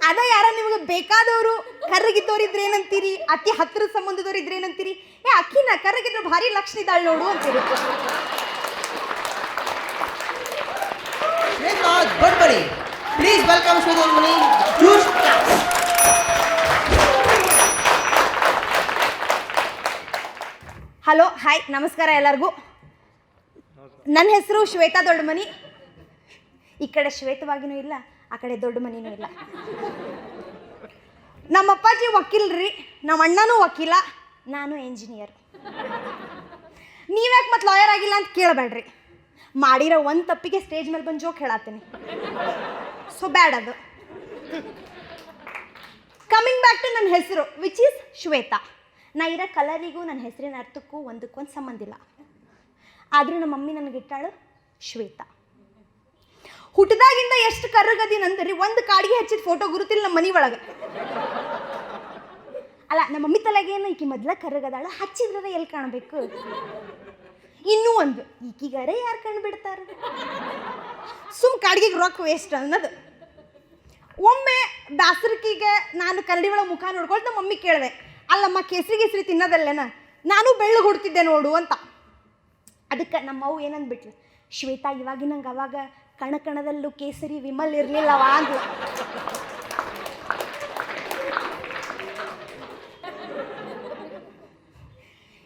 ಅದ ಯಾರ ನಿಮಗೆ ಬೇಕಾದವರು ಕರ್ರಗಿದ್ದವ್ರಿದ್ರೆ ಏನಂತೀರಿ, ಅತಿ ಹತ್ತಿರದ ಸಂಬಂಧದವ್ರು ಇದ್ರೆ ಏನಂತೀರಿ, ಅಕ್ಕಿನ ಕರ್ರಗಿದ್ರು ಭಾರಿ ಲಕ್ಷಣ ಇದ್ದಾಳೆ ನೋಡು ಅಂತೀರಿ. Please welcome Shwetamani. Hello, hi, ನಮಸ್ಕಾರ ಎಲ್ಲರಿಗೂ. ನನ್ನ ಹೆಸರು ಶ್ವೇತಾ ದೊಡ್ಡಮನಿ. ಈ ಕಡೆ ಶ್ವೇತವಾಗಿನೂ ಇಲ್ಲ, ಆ ಕಡೆ ದೊಡ್ಡ ಮನಿನೂ ಇಲ್ಲ. ನಮ್ಮ ಅಪ್ಪಾಜಿ ವಕೀಲ್ರಿ, ನಮ್ಮ ಅಣ್ಣನೂ ವಕೀಲ, ನಾನು ಎಂಜಿನಿಯರ್. ನೀವ್ಯಾಕೆ ಮತ್ತೆ ಲಾಯರ್ ಆಗಿಲ್ಲ ಅಂತ ಕೇಳಬೇಡ್ರಿ. ಮಾಡಿರೋ ಒಂದು ತಪ್ಪಿಗೆ ಸ್ಟೇಜ್ ಮೇಲೆ ಬಂದು ಜೋಕ್ ಹೇಳತ್ತೀನಿ. ಸೊ ಬ್ಯಾಡ್ ಅದು. ಕಮಿಂಗ್ ಬ್ಯಾಕ್ ಟು ನನ್ನ ಹೆಸರು ವಿಚ್ ಈಸ್ ಶ್ವೇತಾ. ನಾ ಇರೋ ಕಲರಿಗೂ ನನ್ನ ಹೆಸರಿನ ಅರ್ಥಕ್ಕೂ ಒಂದಕ್ಕೊಂದು ಸಂಬಂಧ ಇಲ್ಲ. ಆದರೂ ನಮ್ಮ ಮಮ್ಮಿ ನನಗಿಟ್ಟಾಳು ಶ್ವೇತಾ. ಹುಟ್ಟಿದಾಗಿಂದ ಎಷ್ಟು ಕರ್ರಗದಿನಂದ್ರಿ, ಒಂದು ಕಾಡಿಗೆ ಹಚ್ಚಿದ ಫೋಟೋ ಗುರುತಿಲ್ಲ ನಮ್ಮ ಮನೆ ಒಳಗೆ. ಅಲ್ಲ, ನಮ್ಮ ಮಮ್ಮಿ ತಲೆಗೇನು ಈಕಿ ಮೊದಲ ಕರ್ರಗದಾಳ, ಹಚ್ಚಿದ್ರೆ ಎಲ್ಲಿ ಕಾಣಬೇಕು. ಇನ್ನೂ ಒಂದು, ಈಕಿಗಾರೆ ಯಾರು ಕಂಡುಬಿಡ್ತಾರ, ಸುಮ್ ಕಾಡಿಗೆ ರೊಕ್ಕ ವೇಸ್ಟ್ ಅನ್ನೋದು. ಒಮ್ಮೆ ಬ್ಯಾಸರಕಿಗೆ ನಾನು ಕನ್ನಡಿ ಒಳಗೆ ಮುಖ ನೋಡ್ಕೊಳ್ತು ನಮ್ಮ ಮಮ್ಮಿ ಕೇಳಿದೆ, ಅಲ್ಲಮ್ಮ ಕೇಸರಿ ತಿನ್ನೋದಲ್ಲೇನ, ನಾನು ಬೆಳ್ಳಗೆ ಹುಡ್ತಿದ್ದೆ ನೋಡು ಅಂತ. ಅದಕ್ಕೆ ನಮ್ಮವ್ವ ಏನಂದ್ಬಿಟ್ಲು, ಶ್ವೇತಾ ಇವಾಗಿನಂಗೆ ಅವಾಗ ಕಣಕಣದಲ್ಲೂ ಕೇಸರಿ ವಿಮಲ್ ಇರಲಿಲ್ಲವ ಅಂದ್ಲು.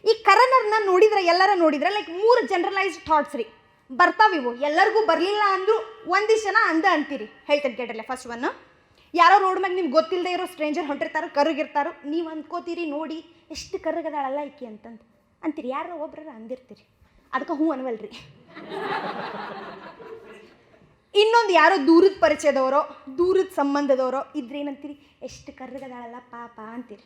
ಈ ಕರನರ್ನ ನೋಡಿದ್ರೆ, ಎಲ್ಲರ ನೋಡಿದ್ರೆ ಲೈಕ್ 3 ಜನರಲೈಸ್ಡ್ ಥಾಟ್ಸ್ ರೀ ಬರ್ತಾವಿವು. ಎಲ್ಲರಿಗೂ ಬರಲಿಲ್ಲ ಅಂದರೂ ಒಂದಿಷ್ಟು ಜನ ಅಂತೀರಿ. ಹೇಳ್ತೇನೆ ಕೇಳ್ರಲ್ಲ. ಫಸ್ಟ್ ಒನ್, ಯಾರೋ ರೋಡ್ ಮ್ಯಾಗ ನಿಮ್ಗೆ ಗೊತ್ತಿಲ್ಲದೆ ಇರೋ ಸ್ಟ್ರೇಂಜರ್ ಹೊಂಟಿರ್ತಾರೋ, ಕರ್ರಗಿರ್ತಾರೋ, ನೀವು ಅಂದ್ಕೋತೀರಿ ನೋಡಿ ಎಷ್ಟು ಕರ್ರಗದಾಳಲ್ಲ ಈಕಿ ಅಂತಂದು ಅಂತೀರಿ. ಯಾರೋ ಒಬ್ರ ಅಂದಿರ್ತೀರಿ, ಅದಕ್ಕೆ ಹ್ಞೂ ಅನ್ವಲ್ರಿ. ಇನ್ನೊಂದು, ಯಾರೋ ದೂರದ ಪರಿಚಯದವರೋ ದೂರದ ಸಂಬಂಧದವರೋ ಇದ್ರೇನಂತೀರಿ, ಎಷ್ಟು ಕರ್ರಗದಾಳಲ್ಲ ಪಾಪ ಅಂತೀರಿ.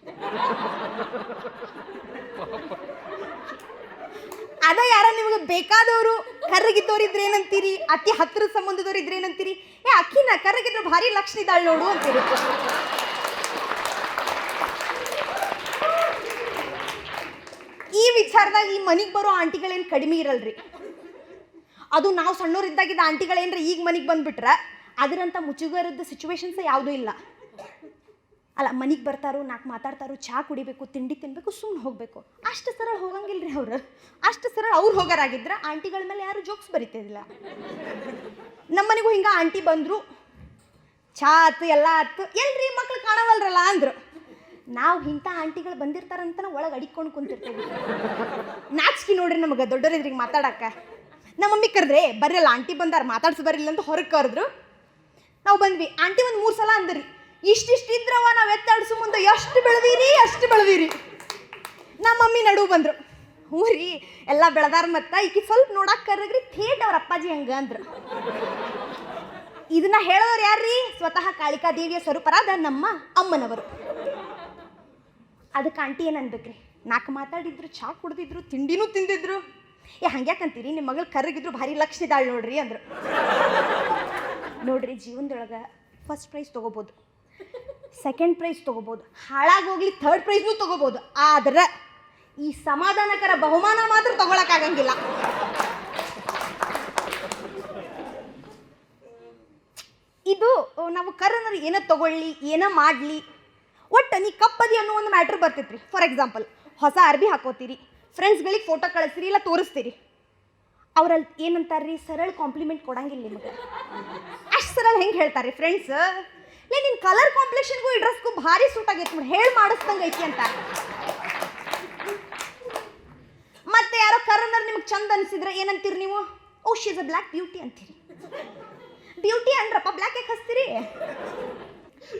ಅದ ಯಾರ ನಿಮಗೆ ಬೇಕಾದವರು ಕರ್ರಗಿದ್ದವ್ರು ಇದ್ರೆ ಏನಂತೀರಿ, ಅತಿ ಹತ್ತಿರದ ಸಂಬಂಧದವ್ರು ಇದ್ರೆ ಏನಂತೀರಿ, ಅಕ್ಕಿನ ಕರ್ರಗಿದ್ರು ಭಾರಿ ಲಕ್ಷಣ ಇದ್ದಾಳೆ ನೋಡು ಅಂತೀರಿ. ಈ ವಿಚಾರದಾಗ ಈ ಮನೆಗೆ ಬರೋ ಆಂಟಿಗಳೇನು ಕಡಿಮೆ ಇರಲ್ರಿ. ಅದು ನಾವು ಸಣ್ಣವರಿದ್ದಾಗಿದ್ದ ಆಂಟಿಗಳೇನ್ರ ಈಗ ಮನೆಗೆ ಬಂದುಬಿಟ್ರೆ ಅದರಂಥ ಮುಚ್ಚುಗರದ ಸಿಚುವೇಶನ್ಸ್ ಯಾವುದೂ ಇಲ್ಲ. ಅಲ್ಲ, ಮನೆಗೆ ಬರ್ತಾರೋ, ನಾಲ್ಕು ಮಾತಾಡ್ತಾರೋ, ಚಹಾ ಕುಡಿಬೇಕು, ತಿಂಡಿ ತಿನ್ನಬೇಕು, ಸುಮ್ಮನೆ ಹೋಗಬೇಕು. ಅಷ್ಟು ಸರಳ ಹೋಗಂಗಿಲ್ಲ ರೀ ಅವರು. ಅಷ್ಟು ಸರಳ ಅವ್ರು ಹೋಗಾರಾಗಿದ್ರೆ ಆಂಟಿಗಳ ಮೇಲೆ ಯಾರು ಜೋಕ್ಸ್ ಬರೀತಿದ್ದಿಲ್ಲ. ನಮ್ಮ ಮನೆಗೂ ಹಿಂಗೆ ಆಂಟಿ ಬಂದರು, ಚಹಾ ಆಯ್ತು, ಎಲ್ಲ ಆಯ್ತು, ಎಲ್ರಿ ಮಕ್ಳು ಕಾಣವಲ್ರಲ್ಲ ಅಂದರು. ನಾವು ಇಂಥ ಆಂಟಿಗಳು ಬಂದಿರ್ತಾರಂತ ನಾವು ಒಳಗೆ ಅಡಿಕೊಂಡು ಕುಂತಿರ್ತೇವೆ. ನಾಚಿಕೆ ನೋಡ್ರಿ ನಮಗೆ ದೊಡ್ಡವರಿದ್ರಿಗೆ ಮಾತಾಡಕ್ಕೆ. ನಮ್ಮ ಮಮ್ಮಿ ಕರೆದ್ರೆ ಬರಲ್ಲ, ಆಂಟಿ ಬಂದಾರ ಮಾತಾಡ್ಸಿ ಬರಿಲ್ಲ ಅಂತ ಹೊರಗೆ ಕರೆದ್ರು. ನಾವು ಬಂದ್ವಿ. ಆಂಟಿ ಒಂದು 3 ಸಲ ಅಂದ್ರಿ, ಇಷ್ಟಿದ್ರವ ನಾವು ಎತ್ತಾಡ್ಸು ಮುಂದೆ ಎಷ್ಟು ಬೆಳೆದೀರಿ. ನಮ್ಮ ಮಮ್ಮಿ ನಡುವು ಬಂದರು, ಹ್ಞೂ ರೀ ಎಲ್ಲ ಬೆಳೆದಾರ ಮತ್ತು ಈಕಿ ಸ್ವಲ್ಪ ನೋಡಕ್ಕೆ ಕರ್ರಗ್ರಿ, ಥೇಟ್ ಅವ್ರ ಅಪ್ಪಾಜಿ ಹಂಗೆ ಅಂದ್ರು. ಇದನ್ನ ಹೇಳೋರು ಯಾರ್ರೀ? ಸ್ವತಃ ಕಾಳಿಕಾ ದೇವಿಯ ಸ್ವರೂಪರಾದ ನಮ್ಮ ಅಮ್ಮನವರು. ಅದಕ್ಕೆ ಆಂಟಿ ಏನು ಅನ್ಬೇಕ್ರಿ, 4 ಮಾತಾಡಿದ್ರು, ಚಹಾ ಕುಡ್ದಿದ್ರು, ತಿಂಡಿನೂ ತಿಂದಿದ್ರು. ಹಂಗ್ಯಾಕಂತೀರಿ, ನಿಮ್ಮ ಮಗಳು ಕರ್ರಗಿದ್ರು ಭಾರಿ ಲಕ್ಷಣ ಇದ್ದಾಳೆ ನೋಡ್ರಿ ಅಂದರು. ನೋಡ್ರಿ, ಜೀವನದೊಳಗೆ ಫಸ್ಟ್ ಪ್ರೈಸ್ ತೊಗೋಬೋದು, ಸೆಕೆಂಡ್ ಪ್ರೈಸ್ ತೊಗೋಬೋದು, ಹಾಳಾಗೋಗ್ಲಿ 3rd ಪ್ರೈಸ್ನೂ ತೊಗೋಬೋದು. ಆದ್ರೆ ಈ ಸಮಾಧಾನಕರ ಬಹುಮಾನ ಮಾತ್ರ ತಗೊಳಕ್ಕಾಗಂಗಿಲ್ಲ. ಇದು ನಾವು ಕರ್ರನರು ಏನೋ ತಗೊಳ್ಳಿ, ಏನೋ ಮಾಡಲಿ, ಒಟ್ಟು ನೀ ಕಪ್ಪದಿ ಅನ್ನೋ ಒಂದು ಮ್ಯಾಟ್ರ್ ಬರ್ತೈತ್ರಿ. ಫಾರ್ ಎಕ್ಸಾಂಪಲ್, ಹೊಸ ಅರ್ಬಿ ಹಾಕೋತೀರಿ, ಫ್ರೆಂಡ್ಸ್ಗಳಿಗೆ ಫೋಟೋ ಕಳಿಸ್ತೀರಿ, ಇಲ್ಲ ತೋರಿಸ್ತೀರಿ. ಅವ್ರಲ್ಲಿ ಏನಂತಾರ್ರಿ, ಸರಳ ಕಾಂಪ್ಲಿಮೆಂಟ್ ಕೊಡಂಗಿಲ್ಲ ನಿಮಗೆ. ಅಷ್ಟು ಸರಳ ಹೆಂಗೆ ಹೇಳ್ತಾರೆ ಫ್ರೆಂಡ್ಸ್, ನಿನ್ನ ಕಲರ್ ಕಾಂಪ್ಲೆಕ್ಷನ್ಗೂ ಈ ಡ್ರೆಸ್ಗೂ ಭಾರಿ ಸೂಟ್ ಆಗೈತಿ ನೋಡಿ, ಹೇಳಿ ಮಾಡಿಸ್ದಂಗೆ ಐತಿ ಅಂತ. ಮತ್ತೆ ಯಾರೋ ಕರ್ರನರ್ ನಿಮ್ಗೆ ಚಂದ ಅನಿಸಿದ್ರೆ ಏನಂತೀರಿ ನೀವು? ಓ she is a black beauty ಅಂತೀರಿ. ಬ್ಯೂಟಿ ಅಂದ್ರಪ್ಪ, ಬ್ಲ್ಯಾಕ್ ಯಾಕೆ ಹಚ್ತೀರಿ?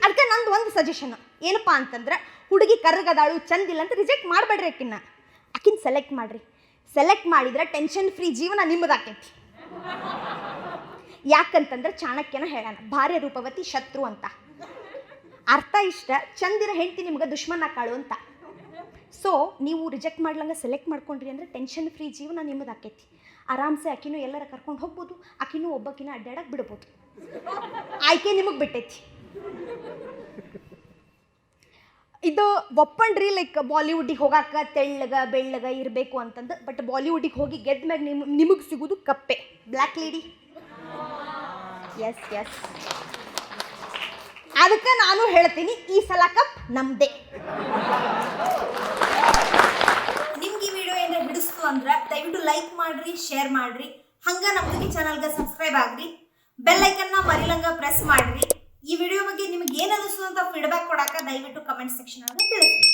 ಅದಕ್ಕೆ ನಂದು ಒಂದು ಸಜೆಷನ್ ಏನಪ್ಪ ಅಂತಂದ್ರೆ, ಹುಡುಗಿ ಕರ್ರಗದಾಳು ಚಂದಿಲ್ಲ ಅಂತ ರಿಜೆಕ್ಟ್ ಮಾಡಬೇಡ್ರಿ. ಆಕಿನ ಸೆಲೆಕ್ಟ್ ಮಾಡಿರಿ. ಸೆಲೆಕ್ಟ್ ಮಾಡಿದ್ರೆ ಟೆನ್ಷನ್ ಫ್ರೀ ಜೀವನ ನಿಮ್ಮದಾಕೈತಿ. ಯಾಕಂತಂದ್ರೆ ಚಾಣಕ್ಯನ ಹೇಳೋಣ, ಭಾರ್ಯ ರೂಪವತಿ ಶತ್ರು ಅಂತ. ಅರ್ಥ ಇಷ್ಟ, ಚಂದಿರ ಹೆಂಡತಿ ನಿಮ್ಗೆ ದುಶ್ಮನ ಕಾಳು ಅಂತ. ಸೊ ನೀವು ರಿಜೆಕ್ಟ್ ಮಾಡ್ಲಂಗೆ ಸೆಲೆಕ್ಟ್ ಮಾಡ್ಕೊಂಡ್ರಿ ಅಂದರೆ ಟೆನ್ಷನ್ ಫ್ರೀ ಜೀವನ ನಿಮ್ಮದಾಕೈತಿ. ಆರಾಮ್ಸೆ ಆಕಿನೂ ಎಲ್ಲರ ಕರ್ಕೊಂಡು ಹೋಗ್ಬೋದು, ಆಕಿನೂ ಒಬ್ಬಕಿನ ಅಡ್ಡಾಡಕ್ಕೆ ಬಿಡ್ಬೋದು. ಆಯ್ಕೆ ನಿಮಗೆ ಬಿಟ್ಟೈತಿ. ಇದು ಒಪ್ಪಣ್ರಿ, ಲೈಕ್ ಬಾಲಿವುಡ್ಡಿಗೆ ಹೋಗಾಕ ತೆಳ್ಳಗ ಬೆಳ್ಳಗ ಇರಬೇಕು ಅಂತಂದು. ಬಟ್ ಬಾಲಿವುಡ್ಡಿಗೆ ಹೋಗಿ ಗೆದ್ದ ಮ್ಯಾಗ ನಿಮಗೆ ಸಿಗೋದು ಕಪ್ಪೆ, ಬ್ಲ್ಯಾಕ್ ಲೇಡಿ. ಎಸ್ ಅದಕ್ಕೆ ನಾನು ಹೇಳ್ತೀನಿ ಈ ಸಲ ಕಪ್ ನಮ್ದೇ. ನಿಮ್ಗೆ ಈ ವಿಡಿಯೋ ಏನಾರ ಹಿಡಿಸ್ತು ಅಂದ್ರೆ ದಯವಿಟ್ಟು ಲೈಕ್ ಮಾಡ್ರಿ, ಶೇರ್ ಮಾಡ್ರಿ, ಹಂಗ ನಮ್ಗೆ ಚಾನಲ್ಗೆ ಸಬ್ಸ್ಕ್ರೈಬ್ ಆಗ್ರಿ, ಬೆಲ್ ಐಕನ್ನ ಮರಿಲಂಗ ಪ್ರೆಸ್ ಮಾಡ್ರಿ. ಈ ವಿಡಿಯೋ ಬಗ್ಗೆ ನಿಮ್ಗೆ ಏನು ಅನಿಸ್ತು ಅಂತ ಫೀಡ್ಬ್ಯಾಕ್ ಕೊಡಾಕ ದಯವಿಟ್ಟು ಕಮೆಂಟ್ ಸೆಕ್ಷನ್ ಒಳಗೆ ತಿಳಿಸ್ರಿ.